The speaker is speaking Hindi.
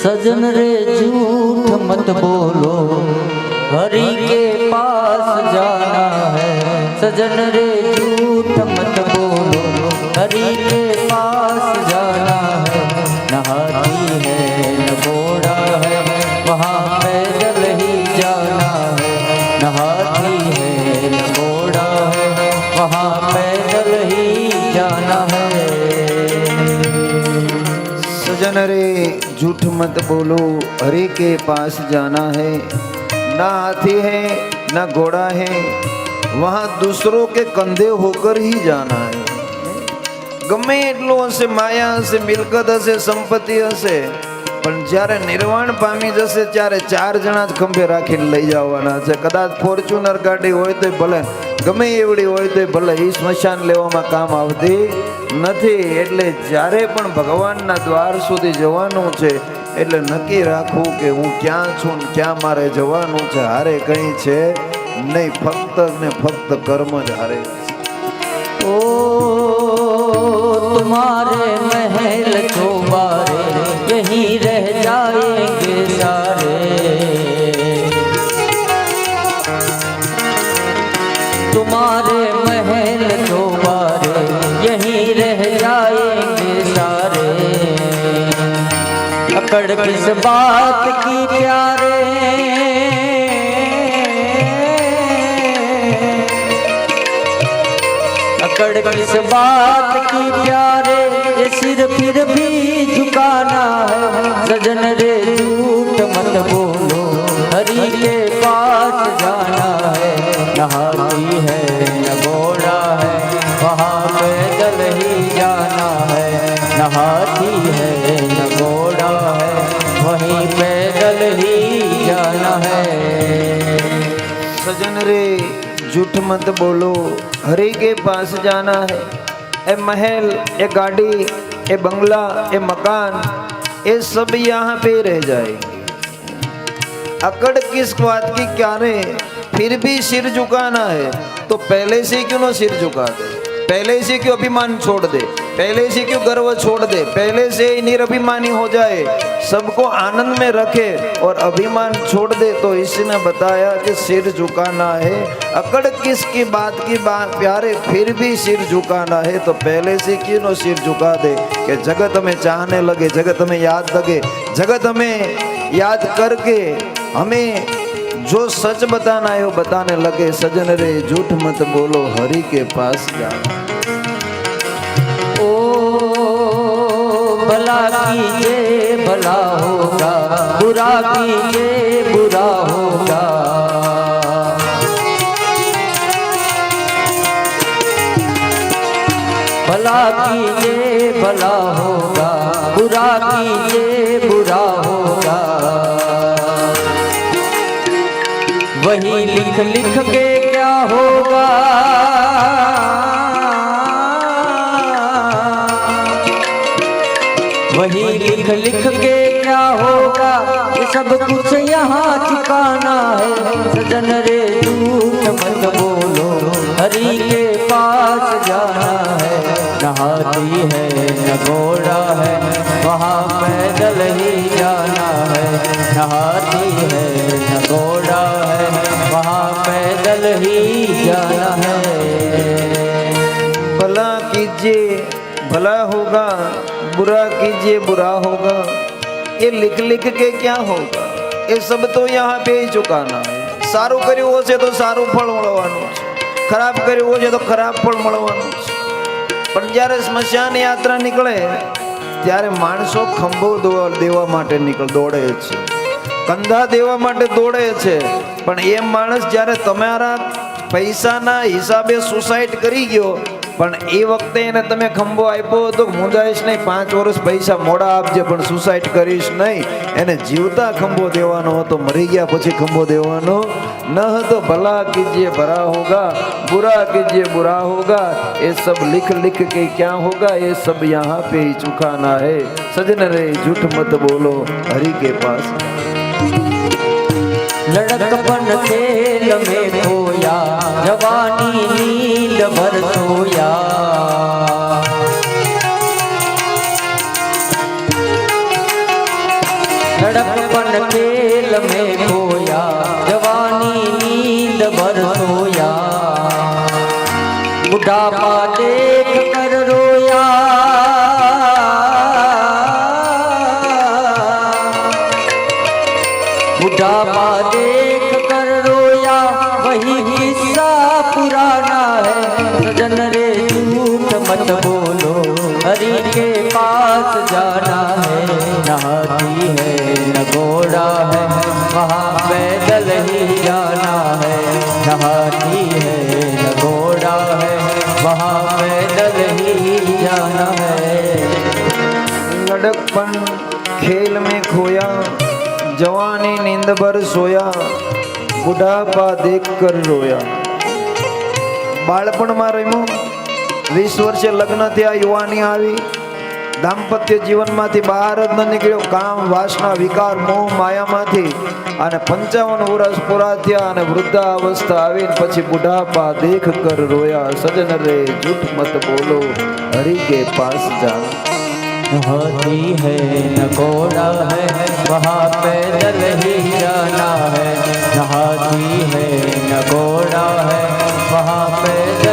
सजन रे झूठ मत बोलो, हरि के पास जाना है। सजन रे झूठ मत बोलो, हरि के पास जाना है। न हाथी है न घोड़ा है, वहाँ पैदल ही जाना है। न हाथी है न घोड़ा है, वहाँ पैदल ही जाना है। सजन रे झूठ मत बोलो, हरि के पास जाना है। ना हाथी है ना घोड़ा है, वहाँ दूसरों के कंधे होकर ही जाना है। गમે એટલો હશે, માયા હશે, મિલકત હશે, સંપત્તિ હશે, પણ જ્યારે નિર્વાણ પામી જશે ત્યારે ચાર જણા જ ખંભે રાખીને લઈ જવાના છે. કદાચ ફોર્ચ્યુનર ગાડી હોય તો ભલે, ગમે એવડી હોય તો ભલે, એ સ્મશાન લેવામાં કામ આવતી નથી. એટલે જ્યારે પણ ભગવાનના દ્વાર સુધી જવાનું છે એટલે નક્કી રાખવું કે હું ક્યાં છું ને ક્યાં મારે જવાનું છે. હારે કંઈ છે નહીં, ફક્ત ને ફક્ત કર્મ જ હારે છે. ओ तुम्हारे महल चौबारे यहीं रह जाएंगे सारे। तुम्हारे महल चौबारे यहीं रह जाएंगे सारे। अकड़ किस बात की प्यारे, अकड़ किस बात की प्यारे, ये सिर फिर भी झुकाना है। सजन रे झूठ मत बोलो, हरि के पास जाना है। न हाथी है न घोड़ा है, वहाँ पैदल ही जाना है। न हाथी है न घोड़ा है, वहीं पैदल ही जाना है। सजन रे झूठ मत बोलो, हरि के पास जाना है। ए महल, ए गाड़ी, ए बंगला, ए मकान, ये सब यहाँ पे रह जाएंगे। अकड़ किस बात की क्या रे, फिर भी सिर झुकाना है तो पहले से क्यों ना सिर झुका दे, पहले से क्यों अभिमान छोड़ दे, पहले से क्यों गर्व छोड़ दे, पहले से ही निरभिमानी हो जाए, सबको आनंद में रखे और अभिमान छोड़ दे। तो इसने बताया कि सिर झुकाना है। अकड़ किसकी बात की बात प्यारे, फिर भी सिर झुकाना है तो पहले से क्यों न सिर झुका दे कि जगत हमें चाहने लगे, जगत हमें याद लगे, जगत हमें याद करके हमें जो सच बताना है वो बताने लगे। सजन रे झूठ मत बोलो, हरि के पास जाना। भला कीजिए भला होगा, बुरा कीजिए बुरा होगा। भला कीजिए भला होगा, बुरा कीजिए बुरा होगा। वही लिख लिख के क्या होगा, वही लिख लिख के क्या होगा। ये सब कुछ यहाँ ठिकाना है। सजन रे झूठ मत बोलो, हरि के पास जाना है। न हाथी है न घोड़ा है, वहाँ पैदल ही जाना है। न हाथी है न घोड़ा है, वहाँ पैदल ही जाना है। भला कीजिए भला होगा, बुरा कीजिए बुरा होगा। ये लिख लिख के क्या होगा, ये सब तो यहाँ पे ही चुकाना है। सारू કર્યું હશે તો સારું ફળ મળવાનું છે, ખરાબ કર્યું હશે તો ખરાબ ફળ મળવાનું છે. પણ જ્યારે સ્મશાન યાત્રા નીકળે ત્યારે માણસો ખંભો દેવા માટે દોડે છે, કંધા દેવા માટે દોડે છે. પણ એ માણસ જ્યારે તમારા પૈસાના હિસાબે સુસાઇડ કરી ગયો, પણ એ વખતે એને તમે ખંભો આપ્યો હતો, મૂંઝાઈશ નહીં, 5 વર્ષ પૈસા મોડા આપજે પણ સુસાઇડ કરીશ નહીં. એને જીવતા ખંભો દેવાનો હતો, મરી ગયા પછી ખંભો દેવાનો न तो भला कीजिए भला होगा, बुरा कीजिए बुरा होगा। ये सब लिख लिख के क्या होगा, ये सब यहाँ पे ही चुकाना है। सजन रे झूठ मत बोलो, हरि के पास। लड़कपन खेल में खोया, जवानी नींद भर सोया। लड़कपन खेल में खोया, जवानी नींद भर सोया, बुढ़ापा देख कर रोया, बुढ़ापा देख कर रोया, वही किस्सा पुराना है। सजन रे झूठ मत बोलो, हरि के पास जाना है। न हाथी है न घोड़ा है, वहाँ पैदल ही जाना है। न हाथी है न घोड़ा है, वहाँ पैदल ही जाना है। लड़कपन खेल में खोया, जवानी नींद भर सोया, बुढ़ापा देख कर रोया। બાળપણમાં રમ્યો, 20 વર્ષે લગ્ન થયા, યુવાની આવી, દાંપત્ય જીવનમાંથી બહાર જ ન નીકળ્યો, કામ વાસના વિકાર મોહ માયામાંથી, અને 55 વર્ષ પૂરા થયા અને વૃદ્ધાવસ્થા આવીને પછી બુઢાપા દેખ કર રોયા। સજન રે झूठ मत बोलो, हरि के पास जाना। न हाथी है न घोड़ा है, वहाँ पैदल ही जाना है। न हाथी है न घोड़ा है, वहाँ पैदल